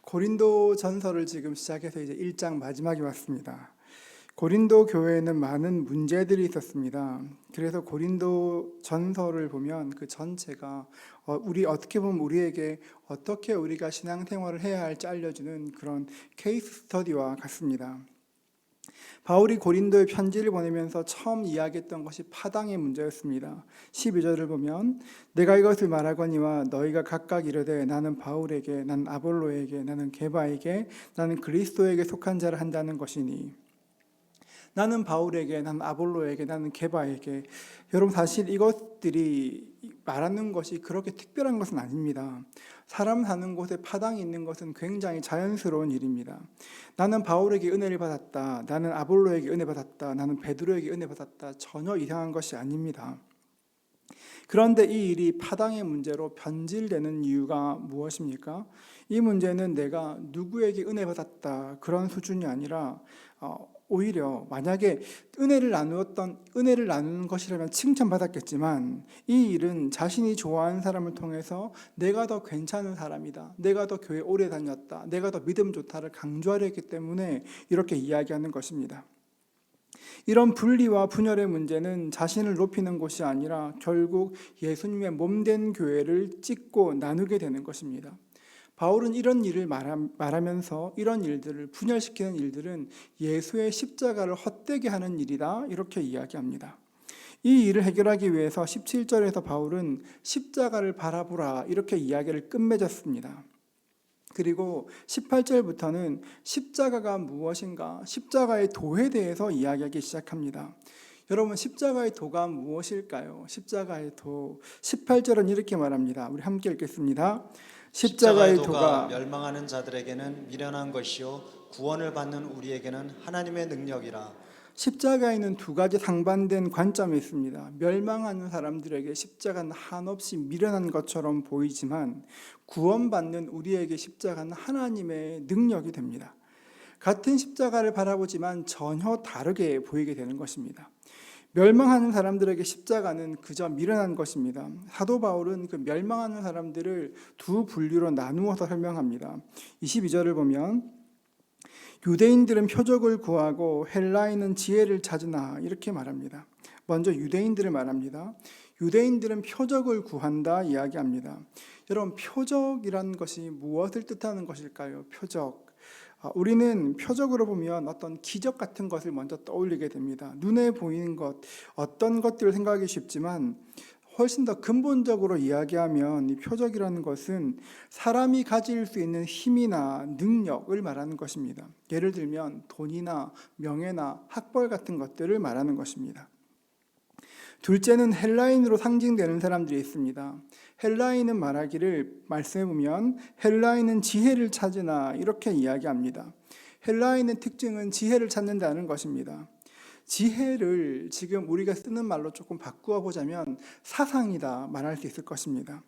고린도 전서를 지금 시작해서 이제 1장 마지막이 왔습니다. 고린도 교회에는 많은 문제들이 있었습니다. 그래서 고린도 전서를 보면 그 전체가 우리 어떻게 보면 우리에게 어떻게 우리가 신앙생활을 해야 할지 알려주는 그런 케이스 스터디와 같습니다. 바울이 고린도에 편지를 보내면서 처음 이야기했던 것이 파당의 문제였습니다. 12절을 보면 내가 이것을 말하거니와 너희가 각각 이르되 나는 바울에게, 나는 아볼로에게, 나는 게바에게, 나는 그리스도에게 속한 자를 한다는 것이니, 나는 바울에게, 나는 아볼로에게, 나는 게바에게. 여러분, 사실 이것들이 말하는 것이 그렇게 특별한 것은 아닙니다. 사람 사는 곳에 파당이 있는 것은 굉장히 자연스러운 일입니다. 나는 바울에게 은혜를 받았다, 나는 아볼로에게 은혜 받았다, 나는 베드로에게 은혜 받았다, 전혀 이상한 것이 아닙니다. 그런데 이 일이 파당의 문제로 변질되는 이유가 무엇입니까? 이 문제는 내가 누구에게 은혜 받았다 그런 수준이 아니라 오히려 만약에 은혜를 나누는 것이라면 칭찬받았겠지만, 이 일은 자신이 좋아하는 사람을 통해서 내가 더 괜찮은 사람이다, 내가 더 교회 오래 다녔다, 내가 더 믿음 좋다를 강조하려 했기 때문에 이렇게 이야기하는 것입니다. 이런 분리와 분열의 문제는 자신을 높이는 것이 아니라 결국 예수님의 몸된 교회를 찢고 나누게 되는 것입니다. 바울은 이런 일을 말하면서 이런 일들을, 분열시키는 일들은 예수의 십자가를 헛되게 하는 일이다, 이렇게 이야기합니다. 이 일을 해결하기 위해서 17절에서 바울은 십자가를 바라보라, 이렇게 이야기를 끝맺었습니다. 그리고 18절부터는 십자가가 무엇인가, 십자가의 도에 대해서 이야기하기 시작합니다. 여러분, 십자가의 도가 무엇일까요? 십자가의 도, 18절은 이렇게 말합니다. 우리 함께 읽겠습니다. 십자가의 도가 멸망하는 자들에게는 미련한 것이요 구원을 받는 우리에게는 하나님의 능력이라. 십자가에는 두 가지 상반된 관점이 있습니다. 멸망하는 사람들에게 십자가는 한없이 미련한 것처럼 보이지만 구원받는 우리에게 십자가는 하나님의 능력이 됩니다. 같은 십자가를 바라보지만 전혀 다르게 보이게 되는 것입니다. 멸망하는 사람들에게 십자가는 그저 미련한 것입니다. 사도 바울은 그 멸망하는 사람들을 두 분류로 나누어서 설명합니다. 22절을 보면 유대인들은 표적을 구하고 헬라인은 지혜를 찾으나, 이렇게 말합니다. 먼저 유대인들을 말합니다. 유대인들은 표적을 구한다 이야기합니다. 여러분, 표적이란 것이 무엇을 뜻하는 것일까요? 표적. 우리는 표적으로 보면 어떤 기적 같은 것을 먼저 떠올리게 됩니다. 눈에 보이는 것, 어떤 것들을 생각하기 쉽지만 훨씬 더 근본적으로 이야기하면 이 표적이라는 것은 사람이 가질 수 있는 힘이나 능력을 말하는 것입니다. 예를 들면 돈이나 명예나 학벌 같은 것들을 말하는 것입니다. 둘째는 헬라인으로 상징되는 사람들이 있습니다. 헬라인은 말씀해보면 헬라인은 지혜를 찾으나, 이렇게 이야기합니다. 헬라인의 특징은 지혜를 찾는다는 것입니다. 지혜를 지금 우리가 쓰는 말로 조금 바꾸어 보자면 사상이다 말할 수 있을 것입니다.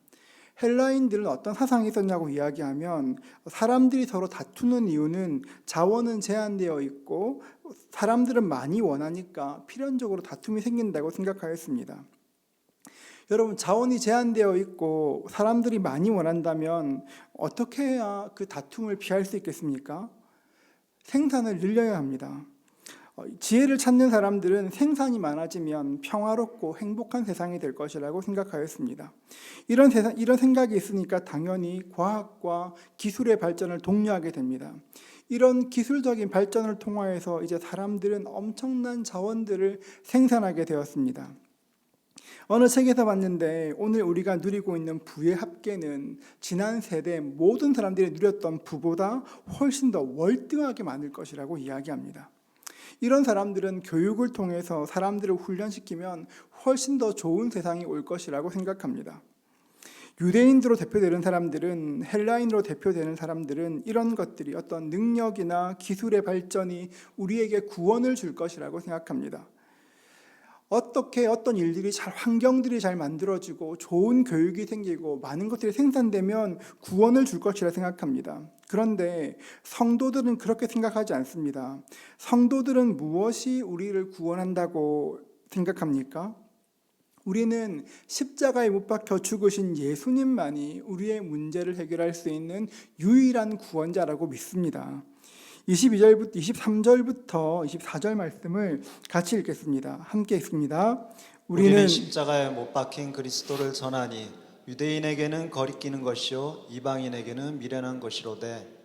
헬라인들은 어떤 사상이 있었냐고 이야기하면, 사람들이 서로 다투는 이유는 자원은 제한되어 있고 사람들은 많이 원하니까 필연적으로 다툼이 생긴다고 생각하였습니다. 여러분, 자원이 제한되어 있고 사람들이 많이 원한다면 어떻게 해야 그 다툼을 피할 수 있겠습니까? 생산을 늘려야 합니다. 지혜를 찾는 사람들은 생산이 많아지면 평화롭고 행복한 세상이 될 것이라고 생각하였습니다. 이런 생각이 있으니까 당연히 과학과 기술의 발전을 독려하게 됩니다. 이런 기술적인 발전을 통하여서 이제 사람들은 엄청난 자원들을 생산하게 되었습니다. 어느 책에서 봤는데 오늘 우리가 누리고 있는 부의 합계는 지난 세대 모든 사람들이 누렸던 부보다 훨씬 더 월등하게 많을 것이라고 이야기합니다. 이런 사람들은 교육을 통해서 사람들을 훈련시키면 훨씬 더 좋은 세상이 올 것이라고 생각합니다. 유대인으로 대표되는 사람들은, 헬라인으로 대표되는 사람들은 이런 것들이, 어떤 능력이나 기술의 발전이 우리에게 구원을 줄 것이라고 생각합니다. 어떻게 어떤 일들이 환경들이 잘 만들어지고 좋은 교육이 생기고 많은 것들이 생산되면 구원을 줄 것이라 생각합니다. 그런데 성도들은 그렇게 생각하지 않습니다. 성도들은 무엇이 우리를 구원한다고 생각합니까? 우리는 십자가에 못 박혀 죽으신 예수님만이 우리의 문제를 해결할 수 있는 유일한 구원자라고 믿습니다. 22절부터 23절부터 24절 말씀을 같이 읽겠습니다. 함께 읽습니다. 우리는 십자가에 못 박힌 그리스도를 전하니 유대인에게는 거리끼는 것이요 이방인에게는 미련한 것이로되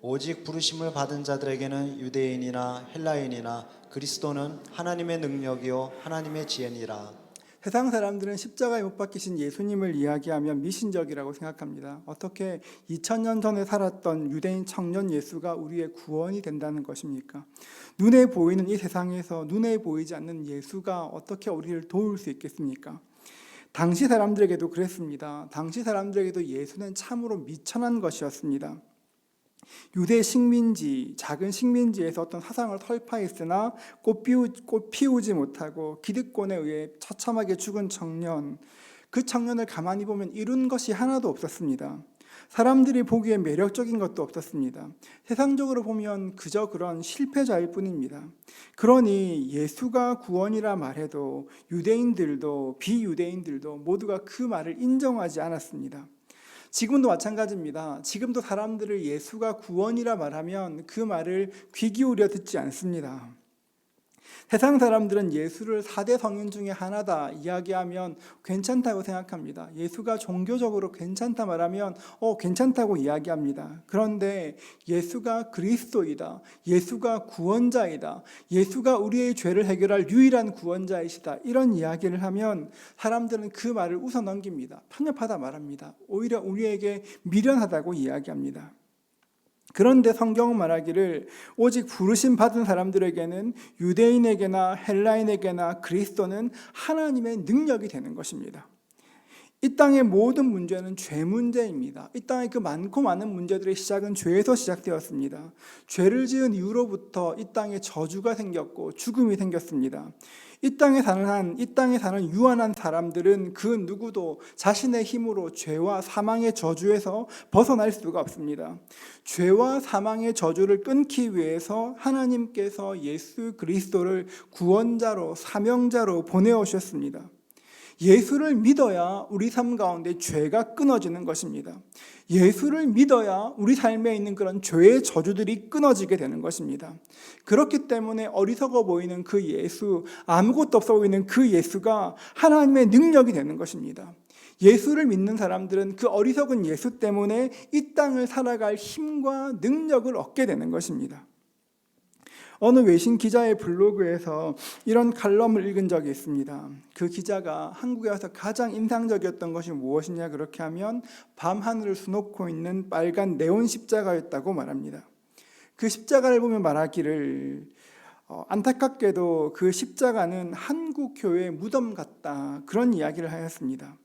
오직 부르심을 받은 자들에게는 유대인이나 헬라인이나 그리스도는 하나님의 능력이요 하나님의 지혜니라. 세상 사람들은 십자가에 못 박히신 예수님을 이야기하면 미신적이라고 생각합니다. 어떻게 2000년 전에 살았던 유대인 청년 예수가 우리의 구원이 된다는 것입니까? 눈에 보이는 이 세상에서 눈에 보이지 않는 예수가 어떻게 우리를 도울 수 있겠습니까? 당시 사람들에게도 그랬습니다. 당시 사람들에게도 예수는 참으로 미천한 것이었습니다. 유대 식민지, 작은 식민지에서 어떤 사상을 설파했으나 꽃 피우지 못하고 기득권에 의해 처참하게 죽은 청년, 그 청년을 가만히 보면 이룬 것이 하나도 없었습니다. 사람들이 보기에 매력적인 것도 없었습니다. 세상적으로 보면 그저 그런 실패자일 뿐입니다. 그러니 예수가 구원이라 말해도 유대인들도 비유대인들도 모두가 그 말을 인정하지 않았습니다. 지금도 마찬가지입니다. 지금도 사람들을 예수가 구원이라 말하면 그 말을 귀 기울여 듣지 않습니다. 세상 사람들은 예수를 4대 성인 중에 하나다 이야기하면 괜찮다고 생각합니다. 예수가 종교적으로 괜찮다 말하면 괜찮다고 이야기합니다. 그런데 예수가 그리스도이다, 예수가 구원자이다, 예수가 우리의 죄를 해결할 유일한 구원자이시다, 이런 이야기를 하면 사람들은 그 말을 웃어넘깁니다. 편협하다 말합니다. 오히려 우리에게 미련하다고 이야기합니다. 그런데 성경은 말하기를 오직 부르심 받은 사람들에게는 유대인에게나 헬라인에게나 그리스도는 하나님의 능력이 되는 것입니다. 이 땅의 모든 문제는 죄 문제입니다. 이 땅의 그 많고 많은 문제들의 시작은 죄에서 시작되었습니다. 죄를 지은 이후로부터 이 땅에 저주가 생겼고 죽음이 생겼습니다. 이 땅에 사는 유한한 사람들은 그 누구도 자신의 힘으로 죄와 사망의 저주에서 벗어날 수가 없습니다. 죄와 사망의 저주를 끊기 위해서 하나님께서 예수 그리스도를 구원자로 사명자로 보내오셨습니다. 예수를 믿어야 우리 삶 가운데 죄가 끊어지는 것입니다. 예수를 믿어야 우리 삶에 있는 그런 죄의 저주들이 끊어지게 되는 것입니다. 그렇기 때문에 어리석어 보이는 그 예수, 아무것도 없어 보이는 그 예수가 하나님의 능력이 되는 것입니다. 예수를 믿는 사람들은 그 어리석은 예수 때문에 이 땅을 살아갈 힘과 능력을 얻게 되는 것입니다. 어느 외신 기자의 블로그에서 이런 칼럼을 읽은 적이 있습니다. 그 기자가 한국에 와서 가장 인상적이었던 것이 무엇이냐 그렇게 하면 밤하늘을 수놓고 있는 빨간 네온 십자가였다고 말합니다. 그 십자가를 보면 말하기를 안타깝게도 그 십자가는 한국 교회의 무덤 같다, 그런 이야기를 하였습니다.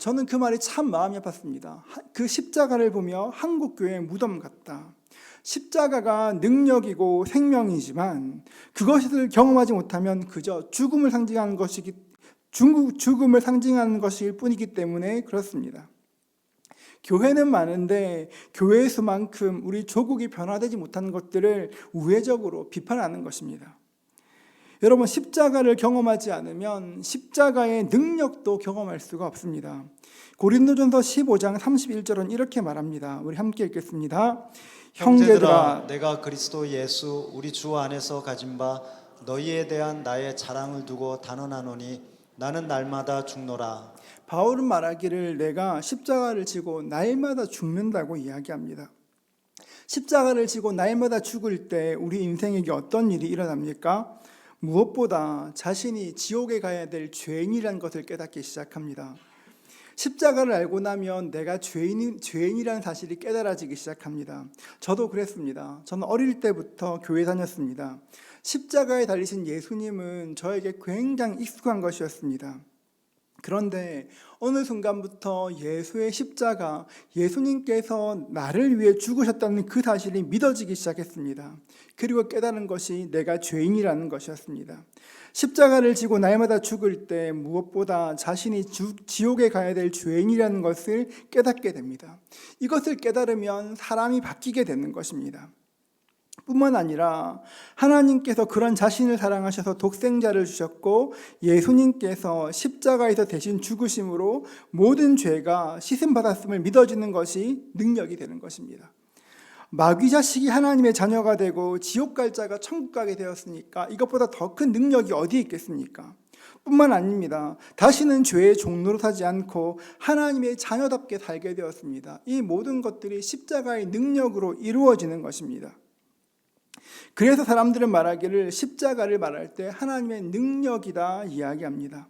저는 그 말이 참 마음이 아팠습니다. 그 십자가를 보며 한국 교회의 무덤 같다. 십자가가 능력이고 생명이지만 그것을 경험하지 못하면 그저 죽음을 상징하는 것일 뿐이기 때문에 그렇습니다. 교회는 많은데 교회의 수만큼 우리 조국이 변화되지 못하는 것들을 우회적으로 비판하는 것입니다. 여러분, 십자가를 경험하지 않으면 십자가의 능력도 경험할 수가 없습니다. 고린도전서 15장 31절은 이렇게 말합니다. 우리 함께 읽겠습니다. 형제들아, 내가 그리스도 예수 우리 주 안에서 가진 바 너희에 대한 나의 자랑을 두고 단언하노니 나는 날마다 죽노라. 바울은 말하기를 내가 십자가를 지고 날마다 죽는다고 이야기합니다. 십자가를 지고 날마다 죽을 때 우리 인생에게 어떤 일이 일어납니까? 무엇보다 자신이 지옥에 가야 될 죄인이라는 것을 깨닫기 시작합니다. 십자가를 알고 나면 내가 죄인이라는 사실이 깨달아지기 시작합니다. 저도 그랬습니다. 저는 어릴 때부터 교회 다녔습니다. 십자가에 달리신 예수님은 저에게 굉장히 익숙한 것이었습니다. 그런데 어느 순간부터 예수의 십자가, 예수님께서 나를 위해 죽으셨다는 그 사실이 믿어지기 시작했습니다. 그리고 깨달은 것이 내가 죄인이라는 것이었습니다. 십자가를 지고 날마다 죽을 때 무엇보다 자신이 지옥에 가야 될 죄인이라는 것을 깨닫게 됩니다. 이것을 깨달으면 사람이 바뀌게 되는 것입니다. 뿐만 아니라 하나님께서 그런 자신을 사랑하셔서 독생자를 주셨고 예수님께서 십자가에서 대신 죽으심으로 모든 죄가 씻음받았음을 믿어지는 것이 능력이 되는 것입니다. 마귀 자식이 하나님의 자녀가 되고 지옥 갈 자가 천국 가게 되었으니까 이것보다 더 큰 능력이 어디 있겠습니까? 뿐만 아닙니다. 다시는 죄의 종로로 사지 않고 하나님의 자녀답게 살게 되었습니다. 이 모든 것들이 십자가의 능력으로 이루어지는 것입니다. 그래서 사람들은 말하기를 십자가를 말할 때 하나님의 능력이다 이야기합니다.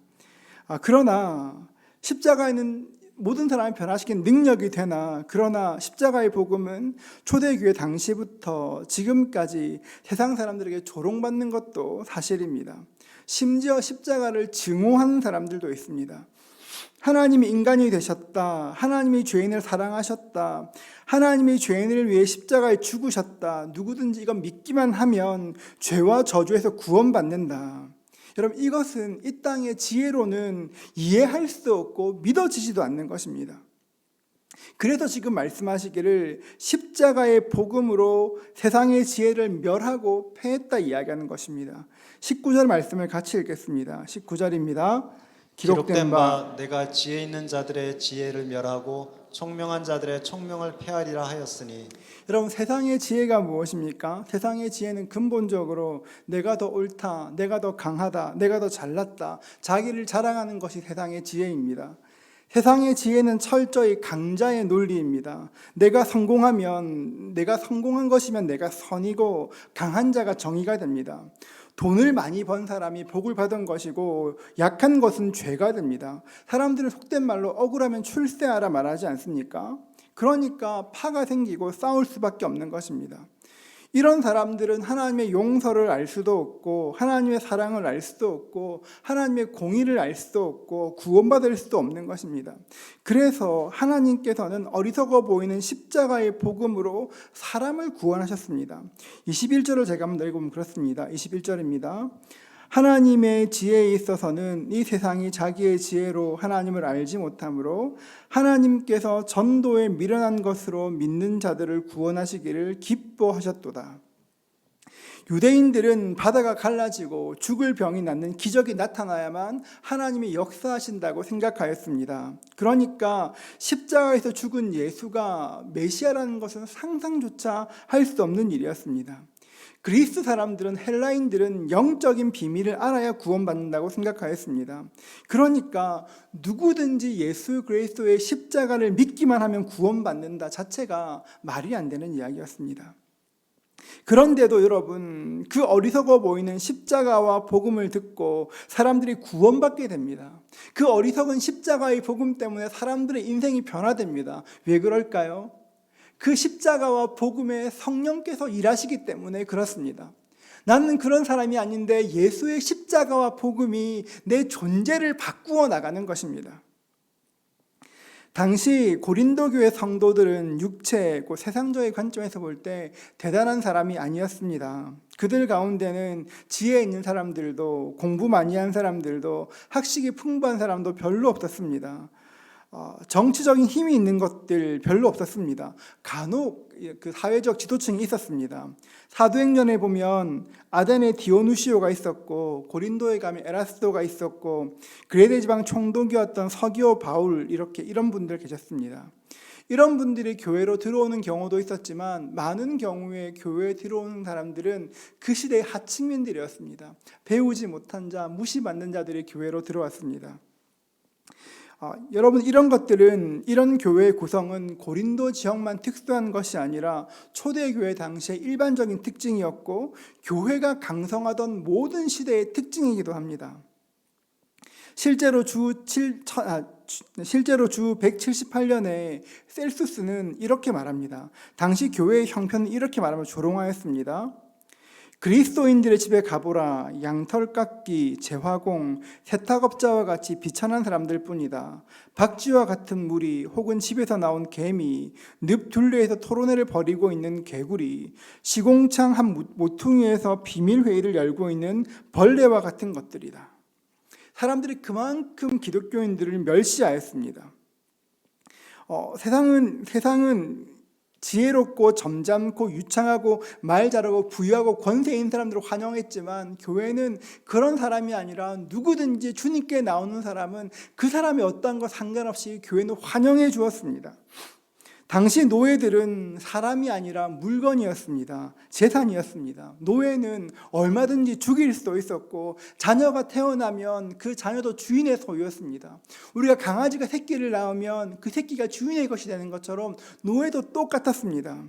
그러나 십자가에는 모든 사람을 변화시키는 능력이 되나, 그러나 십자가의 복음은 초대교회 당시부터 지금까지 세상 사람들에게 조롱받는 것도 사실입니다. 심지어 십자가를 증오하는 사람들도 있습니다. 하나님이 인간이 되셨다, 하나님이 죄인을 사랑하셨다, 하나님이 죄인을 위해 십자가에 죽으셨다, 누구든지 이건 믿기만 하면 죄와 저주에서 구원받는다. 여러분, 이것은 이 땅의 지혜로는 이해할 수 없고 믿어지지도 않는 것입니다. 그래서 지금 말씀하시기를 십자가의 복음으로 세상의 지혜를 멸하고 패했다 이야기하는 것입니다. 19절 말씀을 같이 읽겠습니다. 19절입니다. 기록된 바 내가 지혜 있는 자들의 지혜를 멸하고 총명한 자들의 총명을 폐하리라 하였으니. 여러분, 세상의 지혜가 무엇입니까? 세상의 지혜는 근본적으로 내가 더 옳다, 내가 더 강하다, 내가 더 잘났다, 자기를 자랑하는 것이 세상의 지혜입니다. 세상의 지혜는 철저히 강자의 논리입니다. 내가 성공한 것이면 내가 선이고 강한 자가 정의가 됩니다. 돈을 많이 번 사람이 복을 받은 것이고 약한 것은 죄가 됩니다. 사람들은 속된 말로 억울하면 출세하라 말하지 않습니까? 그러니까 파가 생기고 싸울 수밖에 없는 것입니다. 이런 사람들은 하나님의 용서를 알 수도 없고 하나님의 사랑을 알 수도 없고 하나님의 공의를 알 수도 없고 구원받을 수도 없는 것입니다. 그래서 하나님께서는 어리석어 보이는 십자가의 복음으로 사람을 구원하셨습니다. 21절을 제가 한번 읽으면 그렇습니다. 21절입니다. 하나님의 지혜에 있어서는 이 세상이 자기의 지혜로 하나님을 알지 못하므로 하나님께서 전도에 미련한 것으로 믿는 자들을 구원하시기를 기뻐하셨도다. 유대인들은 바다가 갈라지고 죽을 병이 낫는 기적이 나타나야만 하나님이 역사하신다고 생각하였습니다. 그러니까 십자가에서 죽은 예수가 메시아라는 것은 상상조차 할 수 없는 일이었습니다. 그리스 사람들은, 헬라인들은 영적인 비밀을 알아야 구원받는다고 생각하였습니다. 그러니까 누구든지 예수 그리스도의 십자가를 믿기만 하면 구원받는다 자체가 말이 안 되는 이야기였습니다. 그런데도 여러분, 그 어리석어 보이는 십자가와 복음을 듣고 사람들이 구원받게 됩니다. 그 어리석은 십자가의 복음 때문에 사람들의 인생이 변화됩니다. 왜 그럴까요? 그 십자가와 복음에 성령께서 일하시기 때문에 그렇습니다. 나는 그런 사람이 아닌데 예수의 십자가와 복음이 내 존재를 바꾸어 나가는 것입니다. 당시 고린도 교회 성도들은 육체, 세상적인 관점에서 볼 때 대단한 사람이 아니었습니다. 그들 가운데는 지혜 있는 사람들도, 공부 많이 한 사람들도, 학식이 풍부한 사람도 별로 없었습니다. 정치적인 힘이 있는 것들 별로 없었습니다. 간혹 그 사회적 지도층이 있었습니다. 사도행전에 보면 아덴에 디오누시오가 있었고 고린도에 가면 에라스도가 있었고 그레데 지방 총독이었던 서기오 바울, 이런 분들 계셨습니다. 이런 분들이 교회로 들어오는 경우도 있었지만 많은 경우에 교회에 들어오는 사람들은 그 시대의 하층민들이었습니다. 배우지 못한 자, 무시받는 자들이 교회로 들어왔습니다. 여러분, 이런 교회의 구성은 고린도 지역만 특수한 것이 아니라 초대교회 당시의 일반적인 특징이었고 교회가 강성하던 모든 시대의 특징이기도 합니다. 실제로 주 178년에 셀수스는 이렇게 말합니다. 당시 교회의 형편은 이렇게 말하며 조롱하였습니다. 그리스도인들의 집에 가보라. 양털 깎기, 재화공, 세탁업자와 같이 비천한 사람들 뿐이다. 박쥐와 같은 무리, 혹은 집에서 나온 개미, 늪 둘레에서 토론회를 벌이고 있는 개구리, 시공창 한 모퉁이에서 비밀회의를 열고 있는 벌레와 같은 것들이다. 사람들이 그만큼 기독교인들을 멸시하였습니다. 세상은 지혜롭고 점잖고 유창하고 말 잘하고 부유하고 권세 있는 사람들을 환영했지만 교회는 그런 사람이 아니라 누구든지 주님께 나오는 사람은 그 사람이 어떠한 것 상관없이 교회는 환영해 주었습니다. 당시 노예들은 사람이 아니라 물건이었습니다. 재산이었습니다. 노예는 얼마든지 죽일 수도 있었고 자녀가 태어나면 그 자녀도 주인의 소유였습니다. 우리가 강아지가 새끼를 낳으면 그 새끼가 주인의 것이 되는 것처럼 노예도 똑같았습니다.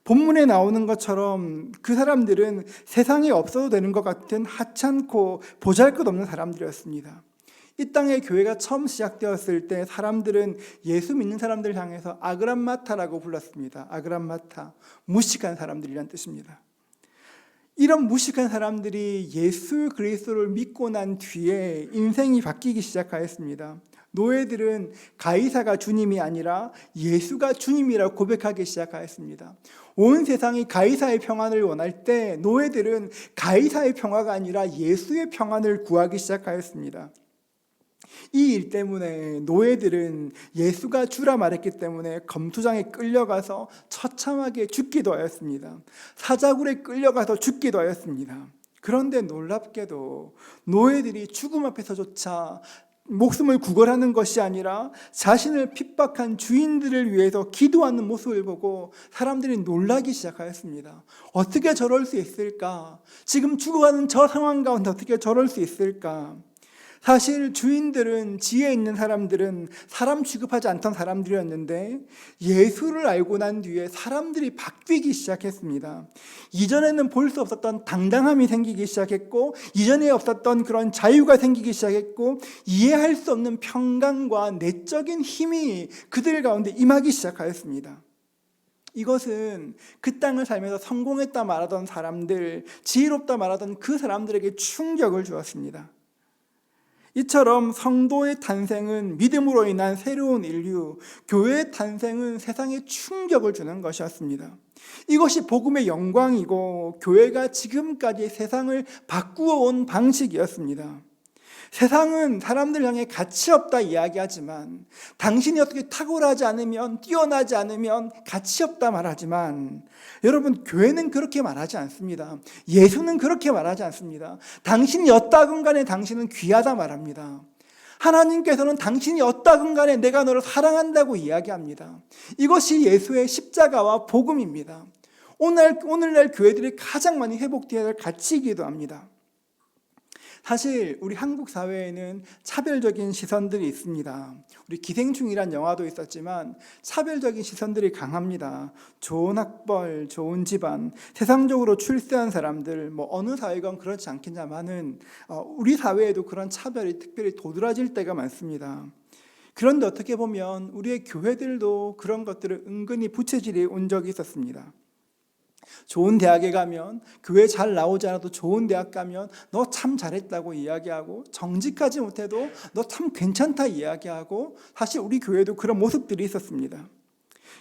본문에 나오는 것처럼 그 사람들은 세상에 없어도 되는 것 같은 하찮고 보잘것없는 사람들이었습니다. 이 땅에 교회가 처음 시작되었을 때 사람들은 예수 믿는 사람들을 향해서 아그람마타라고 불렀습니다. 아그람마타, 무식한 사람들이란 뜻입니다. 이런 무식한 사람들이 예수 그리스도를 믿고 난 뒤에 인생이 바뀌기 시작하였습니다. 노예들은 가이사가 주님이 아니라 예수가 주님이라고 고백하기 시작하였습니다. 온 세상이 가이사의 평안을 원할 때 노예들은 가이사의 평화가 아니라 예수의 평안을 구하기 시작하였습니다. 이 일 때문에 노예들은 예수가 주라 말했기 때문에 검투장에 끌려가서 처참하게 죽기도 하였습니다. 사자굴에 끌려가서 죽기도 하였습니다. 그런데 놀랍게도 노예들이 죽음 앞에서조차 목숨을 구걸하는 것이 아니라 자신을 핍박한 주인들을 위해서 기도하는 모습을 보고 사람들이 놀라기 시작하였습니다. 어떻게 저럴 수 있을까? 지금 죽어가는 저 상황 가운데 어떻게 저럴 수 있을까? 사실 주인들은, 지혜 있는 사람들은 사람 취급하지 않던 사람들이었는데 예수를 알고 난 뒤에 사람들이 바뀌기 시작했습니다. 이전에는 볼 수 없었던 당당함이 생기기 시작했고 이전에 없었던 그런 자유가 생기기 시작했고 이해할 수 없는 평강과 내적인 힘이 그들 가운데 임하기 시작하였습니다. 이것은 그 땅을 살면서 성공했다 말하던 사람들, 지혜롭다 말하던 그 사람들에게 충격을 주었습니다. 이처럼 성도의 탄생은 믿음으로 인한 새로운 인류, 교회의 탄생은 세상에 충격을 주는 것이었습니다. 이것이 복음의 영광이고 교회가 지금까지 세상을 바꾸어 온 방식이었습니다. 세상은 사람들 향해 가치 없다 이야기하지만 당신이 어떻게 탁월하지 않으면, 뛰어나지 않으면 가치 없다 말하지만 여러분, 교회는 그렇게 말하지 않습니다. 예수는 그렇게 말하지 않습니다. 당신이 어떠하건 간에 당신은 귀하다 말합니다. 하나님께서는 당신이 어떠하건 간에 내가 너를 사랑한다고 이야기합니다. 이것이 예수의 십자가와 복음입니다. 오늘날 교회들이 가장 많이 회복되어야 할 가치이기도 합니다. 사실 우리 한국 사회에는 차별적인 시선들이 있습니다. 우리 기생충이란 영화도 있었지만 차별적인 시선들이 강합니다. 좋은 학벌, 좋은 집안, 세상적으로 출세한 사람들, 어느 사회건 그렇지 않겠냐마는 우리 사회에도 그런 차별이 특별히 도드라질 때가 많습니다. 그런데 어떻게 보면 우리의 교회들도 그런 것들을 은근히 부채질해 온 적이 있었습니다. 좋은 대학에 가면, 교회 잘 나오지 않아도 좋은 대학 가면 너 참 잘했다고 이야기하고, 정직하지 못해도 너 참 괜찮다 이야기하고, 사실 우리 교회도 그런 모습들이 있었습니다.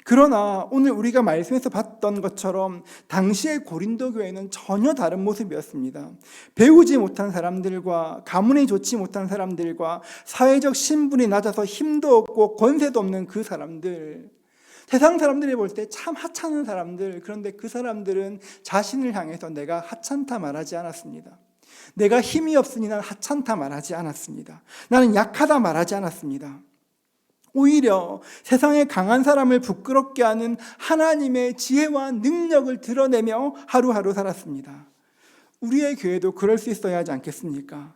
그러나 오늘 우리가 말씀에서 봤던 것처럼 당시의 고린도 교회는 전혀 다른 모습이었습니다. 배우지 못한 사람들과 가문이 좋지 못한 사람들과 사회적 신분이 낮아서 힘도 없고 권세도 없는 그 사람들, 세상 사람들이 볼 때 참 하찮은 사람들, 그런데 그 사람들은 자신을 향해서 내가 하찮다 말하지 않았습니다. 내가 힘이 없으니 난 하찮다 말하지 않았습니다. 나는 약하다 말하지 않았습니다. 오히려 세상에 강한 사람을 부끄럽게 하는 하나님의 지혜와 능력을 드러내며 하루하루 살았습니다. 우리의 교회도 그럴 수 있어야 하지 않겠습니까?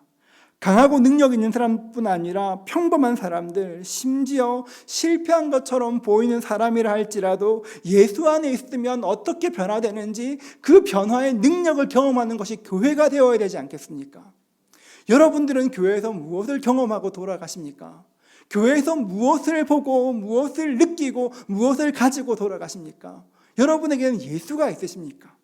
강하고 능력 있는 사람뿐 아니라 평범한 사람들, 심지어 실패한 것처럼 보이는 사람이라 할지라도 예수 안에 있으면 어떻게 변화되는지 그 변화의 능력을 경험하는 것이 교회가 되어야 되지 않겠습니까? 여러분들은 교회에서 무엇을 경험하고 돌아가십니까? 교회에서 무엇을 보고 무엇을 느끼고 무엇을 가지고 돌아가십니까? 여러분에게는 예수가 있으십니까?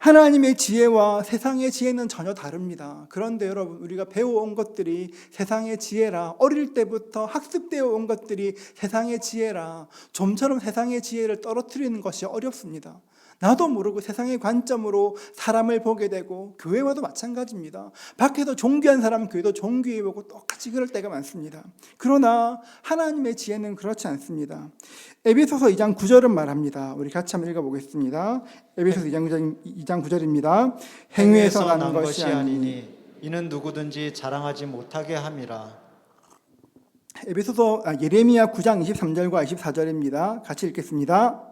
하나님의 지혜와 세상의 지혜는 전혀 다릅니다. 그런데 여러분, 우리가 배워온 것들이 세상의 지혜라, 어릴 때부터 학습되어 온 것들이 세상의 지혜라, 좀처럼 세상의 지혜를 떨어뜨리는 것이 어렵습니다. 나도 모르고 세상의 관점으로 사람을 보게 되고, 교회와도 마찬가지입니다. 밖에서 존귀한 사람 교회도 존귀해 보고 똑같이 그럴 때가 많습니다. 그러나 하나님의 지혜는 그렇지 않습니다. 에베소서 2장 9절은 말합니다. 우리 같이 한번 읽어보겠습니다. 에베소서 2장 9절입니다. 행위에서 나는 것이 아니니 이는 누구든지 자랑하지 못하게 함이라. 예레미야 9장 23절과 24절입니다. 같이 읽겠습니다.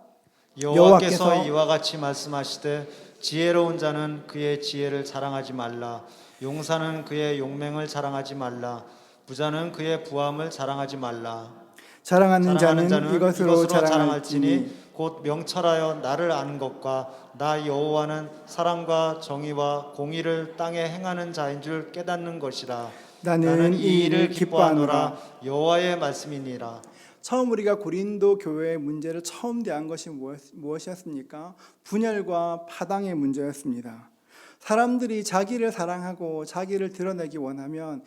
여호와께서 이와 같이 말씀하시되 지혜로운 자는 그의 지혜를 자랑하지 말라. 용사는 그의 용맹을 자랑하지 말라. 부자는 그의 부함을 자랑하지 말라. 자랑하는 자는 이것으로 자랑할지니 곧 명철하여 나를 아는 것과 나 여호와는 사랑과 정의와 공의를 땅에 행하는 자인 줄 깨닫는 것이라. 나는 이 일을 기뻐하노라. 여호와의 말씀이니라. 처음 우리가 고린도 교회의 문제를 처음 대한 것이 무엇이었습니까? 분열과 파당의 문제였습니다. 사람들이 자기를 사랑하고 자기를 드러내기 원하면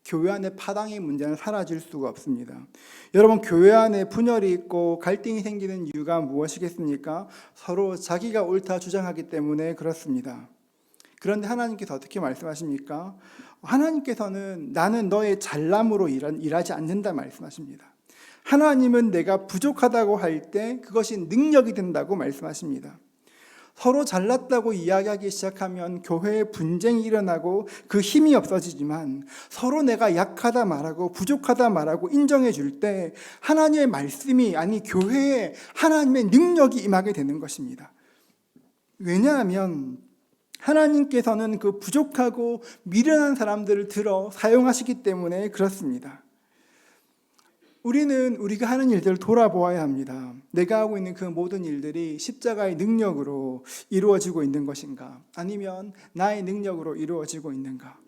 교회 안에 파당의 문제는 사라질 수가 없습니다. 여러분, 교회 안에 분열이 있고 갈등이 생기는 이유가 무엇이겠습니까? 서로 자기가 옳다 주장하기 때문에 그렇습니다. 그런데 하나님께서 어떻게 말씀하십니까? 하나님께서는 나는 너의 잘남으로 일하지 않는다 말씀하십니다. 하나님은 내가 부족하다고 할 때 그것이 능력이 된다고 말씀하십니다. 서로 잘났다고 이야기하기 시작하면 교회에 분쟁이 일어나고 그 힘이 없어지지만, 서로 내가 약하다 말하고 부족하다 말하고 인정해 줄 때 하나님의 말씀이, 아니 교회에 하나님의 능력이 임하게 되는 것입니다. 왜냐하면 하나님께서는 그 부족하고 미련한 사람들을 들어 사용하시기 때문에 그렇습니다. 우리는 우리가 하는 일들을 돌아보아야 합니다. 내가 하고 있는 그 모든 일들이 십자가의 능력으로 이루어지고 있는 것인가? 아니면 나의 능력으로 이루어지고 있는가?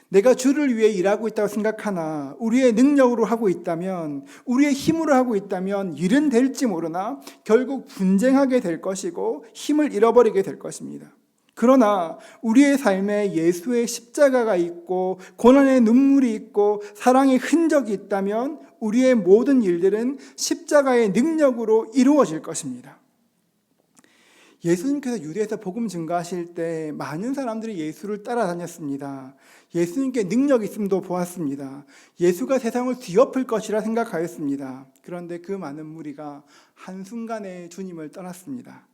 내가 주를 위해 일하고 있다고 생각하나 우리의 능력으로 하고 있다면, 우리의 힘으로 하고 있다면 일은 될지 모르나 결국 분쟁하게 될 것이고 힘을 잃어버리게 될 것입니다. 그러나 우리의 삶에 예수의 십자가가 있고 고난의 눈물이 있고 사랑의 흔적이 있다면 우리의 모든 일들은 십자가의 능력으로 이루어질 것입니다. 예수님께서 유대에서 복음 증거하실 때 많은 사람들이 예수를 따라다녔습니다. 예수님께 능력이 있음도 보았습니다. 예수가 세상을 뒤엎을 것이라 생각하였습니다. 그런데 그 많은 무리가 한순간에 주님을 떠났습니다.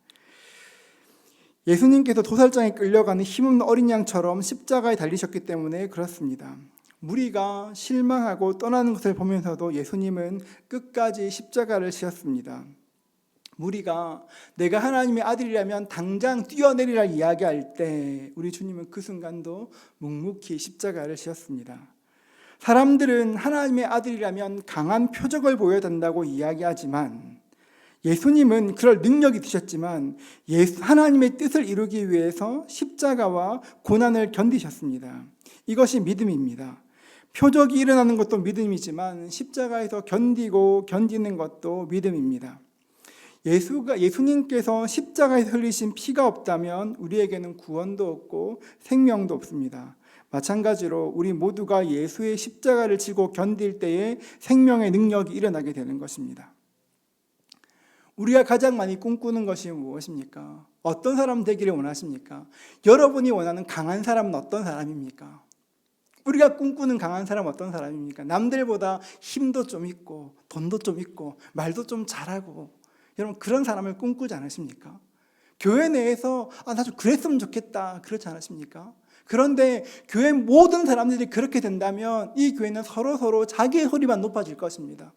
예수님께서 도살장에 끌려가는 힘없는 어린 양처럼 십자가에 달리셨기 때문에 그렇습니다. 무리가 실망하고 떠나는 것을 보면서도 예수님은 끝까지 십자가를 지셨습니다. 무리가 내가 하나님의 아들이라면 당장 뛰어내리라 이야기할 때 우리 주님은 그 순간도 묵묵히 십자가를 지셨습니다. 사람들은 하나님의 아들이라면 강한 표적을 보여야 된다고 이야기하지만, 예수님은 그럴 능력이 되셨지만 하나님의 뜻을 이루기 위해서 십자가와 고난을 견디셨습니다. 이것이 믿음입니다. 표적이 일어나는 것도 믿음이지만 십자가에서 견디는 것도 믿음입니다. 예수님께서 십자가에서 흘리신 피가 없다면 우리에게는 구원도 없고 생명도 없습니다. 마찬가지로 우리 모두가 예수의 십자가를 지고 견딜 때에 생명의 능력이 일어나게 되는 것입니다. 우리가 가장 많이 꿈꾸는 것이 무엇입니까? 어떤 사람 되기를 원하십니까? 여러분이 원하는 강한 사람은 어떤 사람입니까? 우리가 꿈꾸는 강한 사람은 어떤 사람입니까? 남들보다 힘도 좀 있고 돈도 좀 있고 말도 좀 잘하고, 여러분 그런 사람을 꿈꾸지 않으십니까? 교회 내에서 나 좀 그랬으면 좋겠다, 그렇지 않으십니까? 그런데 교회 모든 사람들이 그렇게 된다면 이 교회는 서로 자기의 소리만 높아질 것입니다.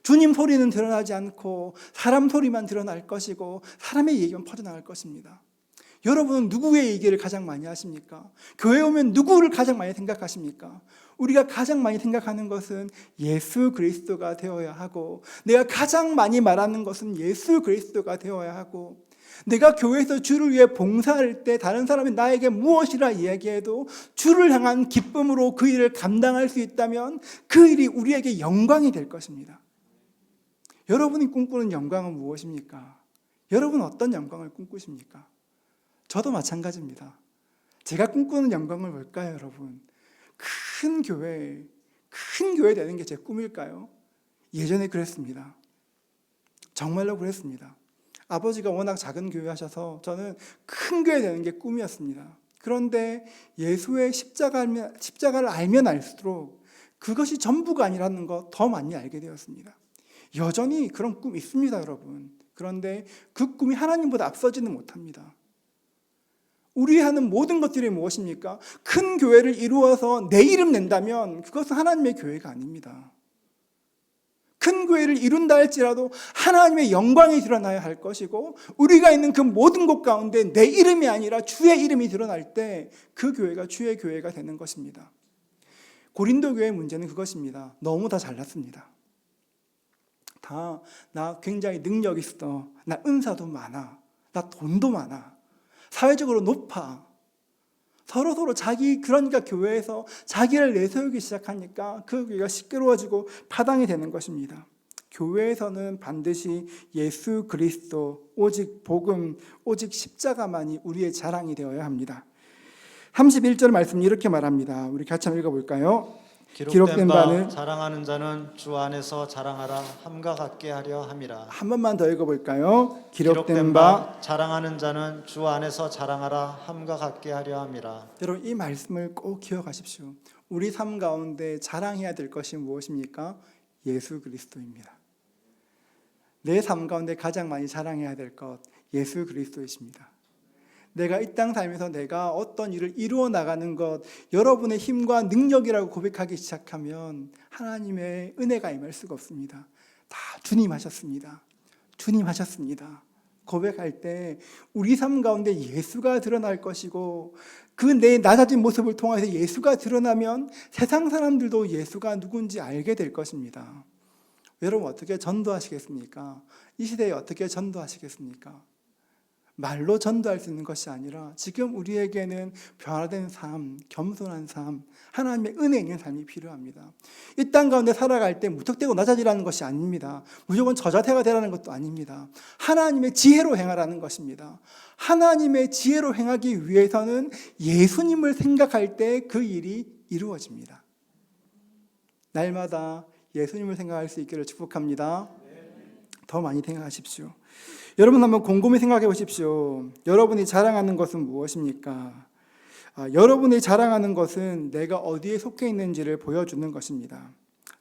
주님 소리는 드러나지 않고 사람 소리만 드러날 것이고 사람의 얘기만 퍼져나갈 것입니다. 여러분은 누구의 얘기를 가장 많이 하십니까? 교회 오면 누구를 가장 많이 생각하십니까? 우리가 가장 많이 생각하는 것은 예수 그리스도가 되어야 하고, 내가 가장 많이 말하는 것은 예수 그리스도가 되어야 하고, 내가 교회에서 주를 위해 봉사할 때 다른 사람이 나에게 무엇이라 이야기해도 주를 향한 기쁨으로 그 일을 감당할 수 있다면 그 일이 우리에게 영광이 될 것입니다. 여러분이 꿈꾸는 영광은 무엇입니까? 여러분은 어떤 영광을 꿈꾸십니까? 저도 마찬가지입니다. 제가 꿈꾸는 영광을 뭘까요, 여러분? 큰 교회 되는 게 제 꿈일까요? 예전에 그랬습니다. 정말로 그랬습니다. 아버지가 워낙 작은 교회 하셔서 저는 큰 교회 되는 게 꿈이었습니다. 그런데 예수의 십자가를 알면 알수록 그것이 전부가 아니라는 거 더 많이 알게 되었습니다. 여전히 그런 꿈 있습니다, 여러분. 그런데 그 꿈이 하나님보다 앞서지는 못합니다. 우리 하는 모든 것들이 무엇입니까? 큰 교회를 이루어서 내 이름 낸다면 그것은 하나님의 교회가 아닙니다. 큰 교회를 이룬다 할지라도 하나님의 영광이 드러나야 할 것이고 우리가 있는 그 모든 곳 가운데 내 이름이 아니라 주의 이름이 드러날 때 그 교회가 주의 교회가 되는 것입니다. 고린도 교회의 문제는 그것입니다. 너무 다 잘났습니다. 나 굉장히 능력 있어. 나 은사도 많아. 나 돈도 많아. 사회적으로 높아. 서로 그러니까 교회에서 자기를 내세우기 시작하니까 그 교회가 시끄러워지고 파당이 되는 것입니다. 교회에서는 반드시 예수 그리스도, 오직 복음, 오직 십자가만이 우리의 자랑이 되어야 합니다. 31절 말씀 이렇게 말합니다. 우리 같이 한번 읽어볼까요? 기록된 바 자랑하는 자는 주 안에서 자랑하라 함과 같게 하려 함이라. 한 번만 더 읽어볼까요? 기록된 바 자랑하는 자는 주 안에서 자랑하라 함과 같게 하려 함이라. 여러분 이 말씀을 꼭 기억하십시오. 우리 삶 가운데 자랑해야 될 것이 무엇입니까? 예수 그리스도입니다. 내 삶 가운데 가장 많이 자랑해야 될 것 예수 그리스도이십니다. 내가 이 땅 살면서 내가 어떤 일을 이루어 나가는 것 여러분의 힘과 능력이라고 고백하기 시작하면 하나님의 은혜가 임할 수가 없습니다. 다 주님 하셨습니다. 주님 하셨습니다. 고백할 때 우리 삶 가운데 예수가 드러날 것이고 그 내 낮아진 모습을 통해서 예수가 드러나면 세상 사람들도 예수가 누군지 알게 될 것입니다. 여러분 어떻게 전도하시겠습니까? 이 시대에 어떻게 전도하시겠습니까? 말로 전도할 수 있는 것이 아니라 지금 우리에게는 변화된 삶, 겸손한 삶, 하나님의 은혜 있는 삶이 필요합니다. 이 땅 가운데 살아갈 때 무턱대고 낮아지라는 것이 아닙니다. 무조건 저자태가 되라는 것도 아닙니다. 하나님의 지혜로 행하라는 것입니다. 하나님의 지혜로 행하기 위해서는 예수님을 생각할 때 그 일이 이루어집니다. 날마다 예수님을 생각할 수 있기를 축복합니다. 더 많이 생각하십시오. 여러분 한번 곰곰이 생각해 보십시오. 여러분이 자랑하는 것은 무엇입니까? 여러분이 자랑하는 것은 내가 어디에 속해 있는지를 보여주는 것입니다.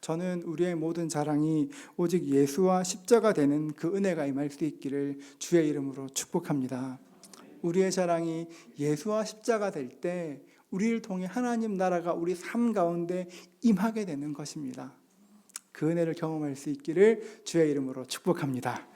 저는 우리의 모든 자랑이 오직 예수와 십자가 되는 그 은혜가 임할 수 있기를 주의 이름으로 축복합니다. 우리의 자랑이 예수와 십자가 될 때 우리를 통해 하나님 나라가 우리 삶 가운데 임하게 되는 것입니다. 그 은혜를 경험할 수 있기를 주의 이름으로 축복합니다.